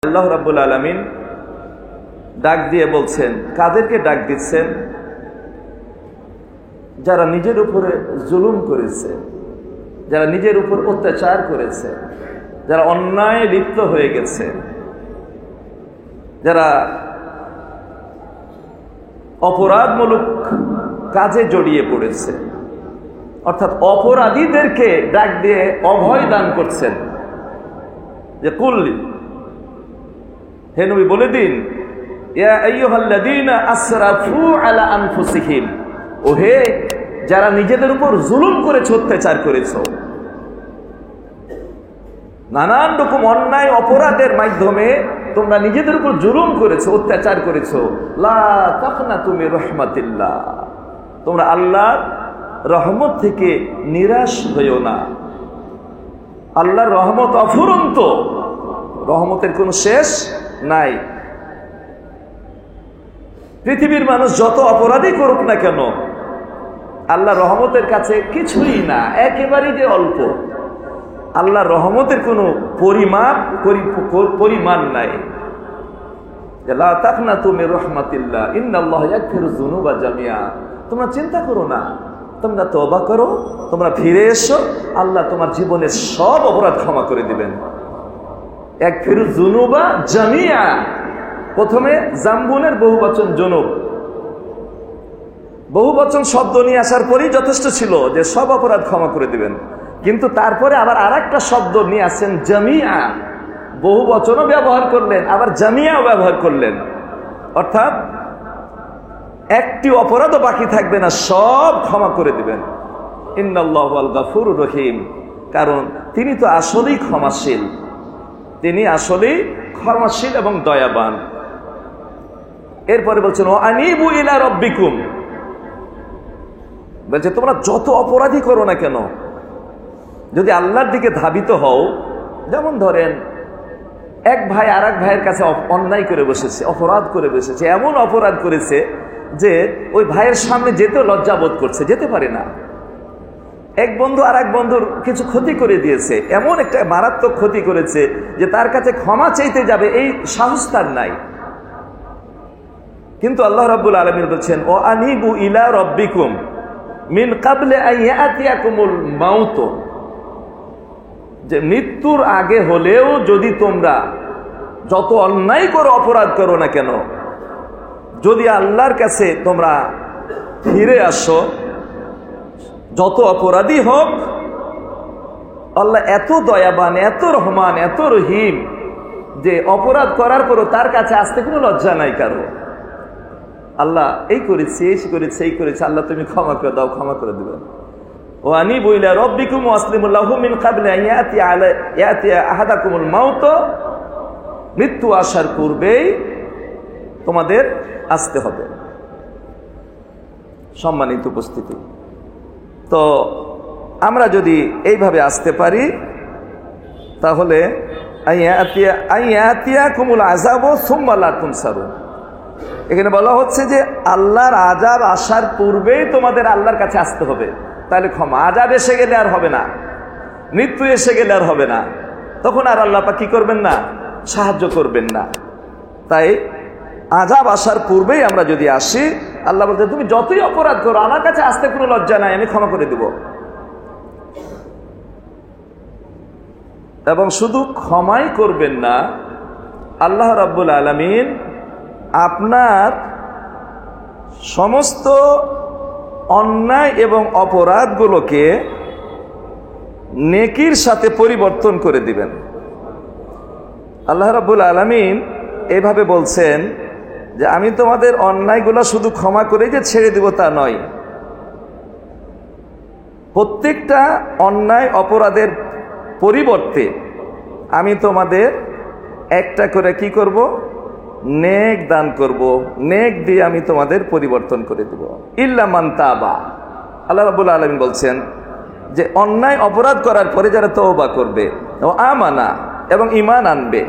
আল্লাহ রাব্বুল আলামিন ডাক দিয়ে বলছেন, কাদেরকে ডাক দিচ্ছেন? যারা নিজের উপরে জুলুম করেছে, যারা নিজের উপর অত্যাচার করেছে, যারা অন্যায় লিপ্ত হয়ে গেছে, যারা অপরাধমূলক কাজে জড়িয়ে পড়েছে, অর্থাৎ অপরাধীদেরকে ডাক দিয়ে অভয় দান করছেন যে কুল্লি, হে নবী বলে দিন, ইয়া আইয়ুহাল্লাযীনা আসরাফু আলা আনফুসিহিম, ও হে যারা নিজেদের উপর জুলুম করেছো, অত্যাচার করেছো, নানান রকম অন্যায় অপরাধের মাধ্যমে তোমরা নিজেদের উপর জুলুম করেছো, অত্যাচার করেছো, লা তাকনাতু মির রাহমাতিল্লাহ, তোমরা আল্লাহর রহমত থেকে নিরাশ হইও না। আল্লাহর রহমত অফুরন্ত, রহমতের কোনো শেষ নাই। পৃথিবীর মানুষ যত অপরাধী করুক না কেন, আল্লাহ রহমতের কাছে কিছুই না, একেবারেই যে অল্প। আল্লাহ রহমতের কোনো পরিমাণ নাই। লা তাকনাতু মির রাহমাতিল্লাহ ইন্নাল্লাহা ইয়াগফিরুয যুনুবা জামিআ, তোমরা চিন্তা করো না, তোমরা তওবা করো, তোমরা ফিরে এসো, আল্লাহ তোমার জীবনের সব অপরাধ ক্ষমা করে দিবেন। ইয়াগফিরুয যুনুবা জামিআ, প্রথমে জাম্বুনের বহুবচন জুনুব, বহুবচন শব্দ নিয়ে আসার পরেই যথেষ্ট ছিল যে সব অপরাধ ক্ষমা করে দিবেন, কিন্তু তারপরে আবার আরেকটা শব্দ নিয়ে আসছেন জামিআ, বহুবচনও ব্যবহার করলেন, আবার জামিআও ব্যবহার করলেন, অর্থাৎ একটি অপরাধও বাকি থাকবে না, সব ক্ষমা করে দিবেন। ইন্নাল্লাহু আল গাফুরুর রহিম, কারণ তিনি তো আসলেই ক্ষমাশীল, তিনি আসলেই ক্ষমাশীল এবং দয়াবান। এরপরে বলছেন ও আনিবু ইলা রাব্বিকুম, বলছে তোমরা যত অপরাধী করো না কেন, যদি আল্লাহর দিকে ধাবিত হও, যেমন ধরেন এক ভাই আর এক ভাইয়ের কাছে অন্যায় করে বসেছে, অপরাধ করে বসেছে, এমন অপরাধ করেছে যে ওই ভাইয়ের সামনে যেতেও লজ্জা বোধ করছে, যেতে পারে না। এক বন্ধু আর এক বন্ধুর কিছু ক্ষতি করে দিয়েছে, এমন একটা মারাত্মক ক্ষতি করেছে যে তার কাছে ক্ষমা চাইতে যাবে এই সাহস তার নাই। কিন্তু আল্লাহ রাব্বুল আলামিন বলছেন ও আনিবু ইলা রাব্বিকুম মিন ক্বাবলি আন ইয়াতিয়াকুমুল মাউত, যে মৃত্যুর আগে হলেও যদি তোমরা যত অন্যায় করো, অপরাধ করো না কেন, যদি আল্লাহর কাছে তোমরা ফিরে আসো, যত অপরাধী হোক, আল্লাহ এত দয়াবান, এত রহমান, এত রহিম যে অপরাধ করার পরও তার কাছে আসতে কোনো লজ্জা নাই কারো। আল্লাহ এই করেছি, এই করেছি, এই করেছি, আল্লাহ তুমি ক্ষমা করে দাও, ক্ষমা করে দেবেন। ও আনিবু ইলা রাব্বিকুম ওয়াসলিমু লাহু মিন ক্বাবলি আন ইয়াতিয়া আহাদাকুমুল মাউত, মৃত্যু আসার পূর্বেই তোমাদের আসতে হবে। সম্মানিত উপস্থিতি, তো আমরা যদি এইভাবে আসতে পারি, তাহলে আইয়াতিয়াকুমুল আযাবু সুম্মা লা তুনসারুন, এখানে বলা হচ্ছে যে আল্লাহর আযাব আসার পূর্বেই তোমাদের আল্লাহর কাছে আসতে হবে, তাহলে ক্ষমা। আযাব এসে গেলে আর হবে না, মৃত্যু এসে গেলে আর হবে না, তখন আর আল্লাহ পাক কি করবেন না, সাহায্য করবেন না। তাই আযাব আসার পূর্বেই আমরা যদি আসি, আল্লাহ বলতে তুমি যতই অপরাধ করো, আমার কাছে আসতে কোনো লজ্জা নাই, আমি ক্ষমা করে দেব। এবং শুধু ক্ষমাই করবেন না, আল্লাহ রাব্বুল আলামিন আপনার সমস্ত অন্যায় এবং অপরাধগুলোকে নেকির সাথে পরিবর্তন করে দিবেন। আল্লাহ রাব্বুল আলামিন এইভাবে বলছেন যে আমি তোমাদের অন্যায়গুলো শুধু ক্ষমা করে যে ছেড়ে দিব তা নয়, প্রত্যেকটা অন্যায় অপরাধের পরিবর্তে আমি তোমাদের একটা করে কি করব, নেক দান করব, নেক দিয়ে আমি তোমাদের পরিবর্তন করে দেব। ইল্লা মান তাবা, আল্লাহ রাব্বুল আলামিন বলছেন যে অন্যায় অপরাধ করার পরে যারা তওবা করবে ও আমানা এবং ঈমান আনবে,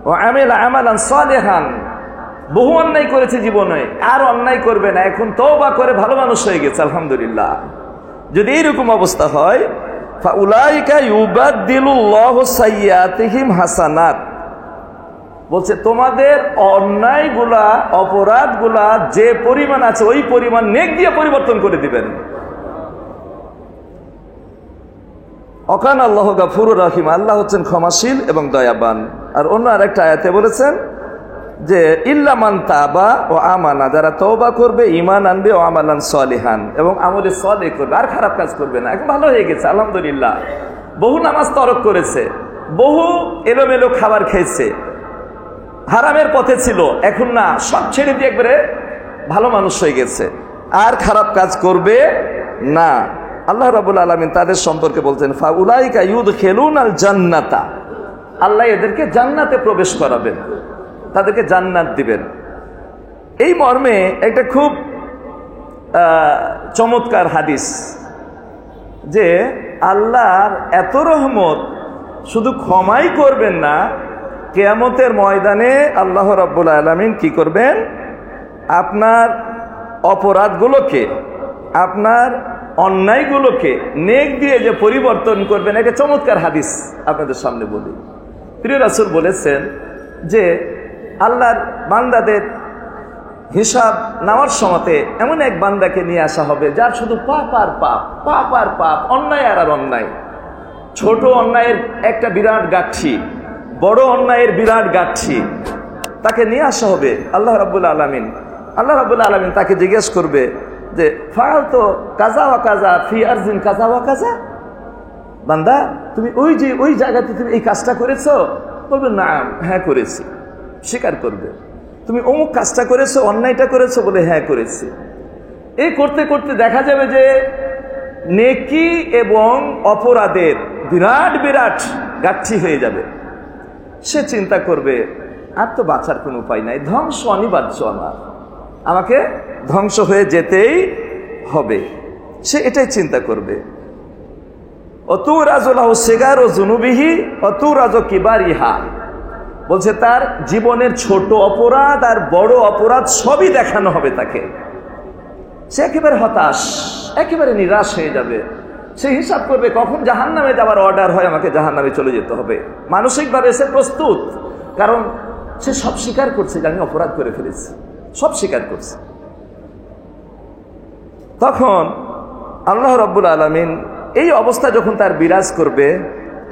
ও আমিলা আমালান সালিহান, বহু অন্যায় করেছে জীবনে, আর অন্যায় করবে না, এখন তওবা করে ভালো মানুষ হয়ে গেছে, আলহামদুলিল্লাহ। যদি এইরকম অবস্থা হয়, ফাউলাইকা ইউবাদদিলুল্লাহু সাইয়্যাতিহিম হাসানাত, বলছে তোমাদের অন্যায়গুলা অপরাধগুলা যে পরিমাণ আছে ওই পরিমাণ নেক দিয়ে পরিবর্তন করে দিবেন। অকান আল্লাহ গাফুরুর রহিম, আল্লাহ হচ্ছেন ক্ষমাশীল এবং দয়াবান। আর অন্য আরেকটা আয়াতে বলেছেন যে ইল্লা মান তাবা ও আমানা, যারা তওবা করবে, ঈমান আনবে, ও আমালান সলিহান, এবং আমলে সলিহ করবে, আর খারাপ কাজ করবে না। এখন ভালো হয়ে গেছে আলহামদুলিল্লাহ, বহু নামাজ তরক করেছে, বহু এলোমেলো খাবার খেয়েছে, হারামের পথে ছিল, এখন না, সব ছেড়ে দিয়ে একবারে ভালো মানুষ হয়ে গেছে, আর খারাপ কাজ করবে না। আল্লাহ রাব্বুল আলামিন তাদের সম্পর্কে বলছেন ফাউলাইকা ইউদখিলুনাল জান্নাতা, আল্লাহ এদেরকে জান্নাতে প্রবেশ করাবেন, তাদেরকে জান্নাত দিবেন। এই মর্মে একটা খুব চমৎকার হাদিস, যে আল্লাহর এত রহমত, শুধু ক্ষমাই করবেন না, কিয়ামতের ময়দানে আল্লাহ রাব্বুল আলামিন কি করবেন, আপনার অপরাধগুলোকে, আপনার অন্যায়গুলোকে নেক দিয়ে যে পরিবর্তন করবেন। একটা চমৎকার হাদিস আপনাদের সামনে বলি। প্রিয় রাসূল বলেছেন যে আল্লাহর বান্দাদের হিসাব নেওয়ার সময়তে এমন এক বান্দাকে নিয়ে আসা হবে যার শুধু পাপ আর পাপ, পাপ আর পাপ, অন্যায় আর অন্যায়। ছোট অন্যায়ের একটা বিরাট গাঠি, বড় অন্যায়ের বিরাট গাঠি, তাকে নিয়ে আসা হবে আল্লাহ রাব্বুল আলামিন। আল্লাহ রাব্বুল আলামিন তাকে জিজ্ঞেস করবে যে ফাল তো কাজা ওয়া কাজা ফি আরজিন কাজা ওয়া কাজা, বান্দা তুমি ওই জায়গাতে তুমি এই কাজটা করেছো? বলবে না, হ্যাঁ করেছি, স্বীকার করবে। তুমি অমুক কাজটা করেছো, অন্যায়টা করেছো? বলে হ্যাঁ করেছি। এই করতে করতে দেখা যাবে যে নেকি এবং অপরাধের বিরাট বিরাট গাঠি হয়ে যাবে। সে চিন্তা করবে আর তো বাঁচার কোনো উপায় নাই, ধ্বংস অনিবার্য, আমাকে ধ্বংস হয়ে যেতেই হবে। সে এটাই চিন্তা করবে। অতুরাজুলাহু সিগারু যুনুবিহি অতুরাজু কিবারিহা, বলছে তার জীবনের ছোট অপরাধ আর বড় অপরাধ সবই দেখানো হবে তাকে। সে একেবারে হতাশ, একেবারে নিরাশ হয়ে যাবে। সে হিসাব করবে কখন জাহান্নামে যাওয়ার অর্ডার হয়, আমাকে জাহান্নামে চলে যেতে হবে। মানসিকভাবে সে প্রস্তুত, কারণ সে সব স্বীকার করছে যে আমি অপরাধ করে ফেলেছি, সব স্বীকার করছে। তখন আল্লাহ রাব্বুল আলামিন এই অবস্থা যখন তার বিরাজ করবে,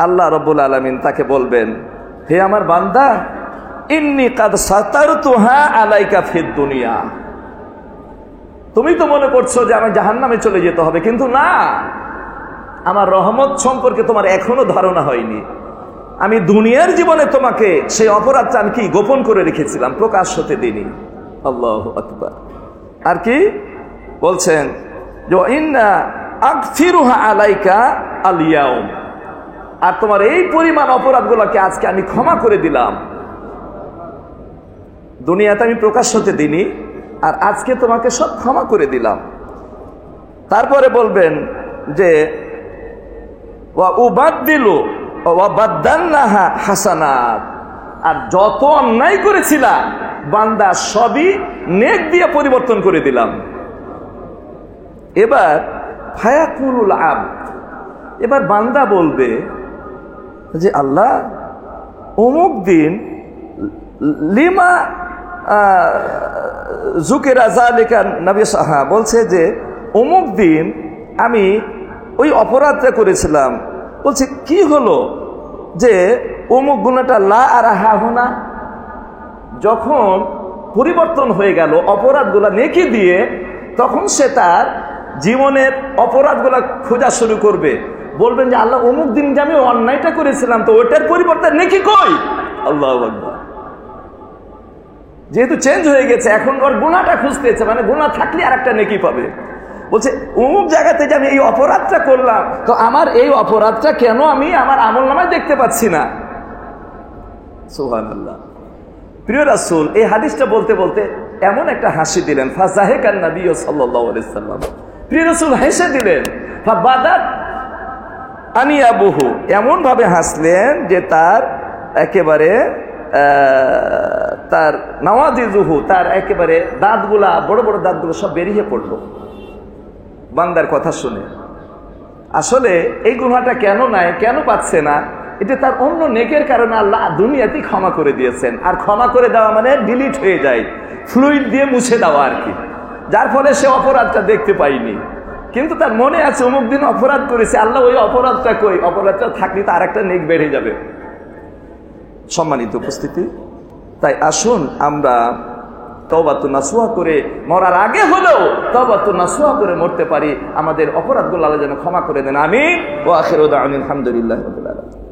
আল্লাহ রাব্বুল আলামিন তাকে বলবেন, হে আমার বান্দা, ইন্নী কাদ সাতারতুহা আলাইকা ফিদ দুনিয়া, তুমি তো মনে করছো যে আমি জাহান্নামে চলে যেতে হবে, কিন্তু না, আমার রহমত সম্পর্কে তোমার এখনো ধারণা হয়নি। আমি দুনিয়ার জীবনে তোমাকে সেই অপরাধটা আমি কি গোপন করে রেখেছিলাম, প্রকাশ হতে দিইনি। আল্লাহু আকবার। আর কি বলছেন, যে ইন্না আগফিরুহা আলাইকা আল ইয়াউম, আর তোমার এই পরিমাণ অপরাধগুলোকে আজকে আমি ক্ষমা করে দিলাম। দুনিয়াতে আমি প্রকাশ হতে দিইনি, আর আজকে তোমাকে সব ক্ষমা করে দিলাম। তারপরে বলবেন যে ওয়া উবাদদিলু ওয়া বাদদালনাহা হাসানাত, আর যত অন্যায় করেছিলা বান্দা সবই নেক দিয়ে পরিবর্তন করে দিলাম। এবার ফায়াকুলুল আবদ, এবার বান্দা বলবে যে আল্লাহ, অমুক দিন লিমা যুকিরা যালিকা নবী সাহা বলছে যে অমুক দিন আমি ওই অপরাধটা করেছিলাম। বলছে কি হলো যে অমুক গুণাটা লা আরাহা হুনা, যখন পরিবর্তন হয়ে গেল অপরাধগুলা নেকি দিয়ে, তখন সে তার জীবনের অপরাধগুলা খোঁজা শুরু করবে। বলবেন যে আল্লাহ, অমুক দিন যে আমি অন্যায়টা করেছিলাম, তো ওটার পরিবর্তে নেকি কই? আল্লাহু আকবার। যেহেতু চেঞ্জ হয়ে গেছে, এখন ওর গুণাটা খুঁজতেছে, মানে গুণা থাকলে আর একটা নেকি পাবে। বলছে অমুক জায়গাতে যে আমি এই অপরাধটা করলাম, তো আমার এই অপরাধটা কেন আমি আমার আমলনামায় দেখতে পাচ্ছি না? সুবহানাল্লাহ। প্রিয় রাসূল এই হাদিসটা বলতে বলতে এমন একটা হাসি দিলেন, ফাযাহিকান নবী সাল্লাল্লাহু আলাইহি সাল্লাম, প্রিয় রাসূল হেসে দিলেন। ফাবাদাত আনিয়াবুহু, এমন ভাবে হাসলেন যে তার একেবারে তার নওয়াজিজুহু, তার একেবারে দাঁতগুলা, বড় বড় দাঁতগুলো সব বেরিয়ে পড়লো বান্দার কথা শুনে। আসলে এই গুনাহটা কেন নাই, কেন পাচ্ছে না? এটা তার অন্য নেকের কারণে আল্লাহ দুনিয়াতেই ক্ষমা করে দিয়েছেন। আর ক্ষমা করে দেওয়া মানে ডিলিট হয়ে যায়, ফ্লুইড দিয়ে মুছে দেওয়া আর কি, যার ফলে সে অপরাধটা দেখতে পাইনি, কিন্তু তার মনে আছে অমুক দিন অপরাধ করেছে, আল্লাহ ওই অপরাধটা কই, অপরাধটা থাকলে তার একটা নেক বেড়ে যাবে। সম্মানিত উপস্থিতি, তাই আসুন আমরা তওবাতুন নাসুহা করে মরার আগে হলেও তওবাতুন নাসুহা করে মরতে পারি, আমাদের অপরাধগুলো আল্লাহ যেন ক্ষমা করে দেন। আমিন। ওয়া আখিরু দাওয়ানা আলহামদুলিল্লাহি রাব্বিল আলামিন।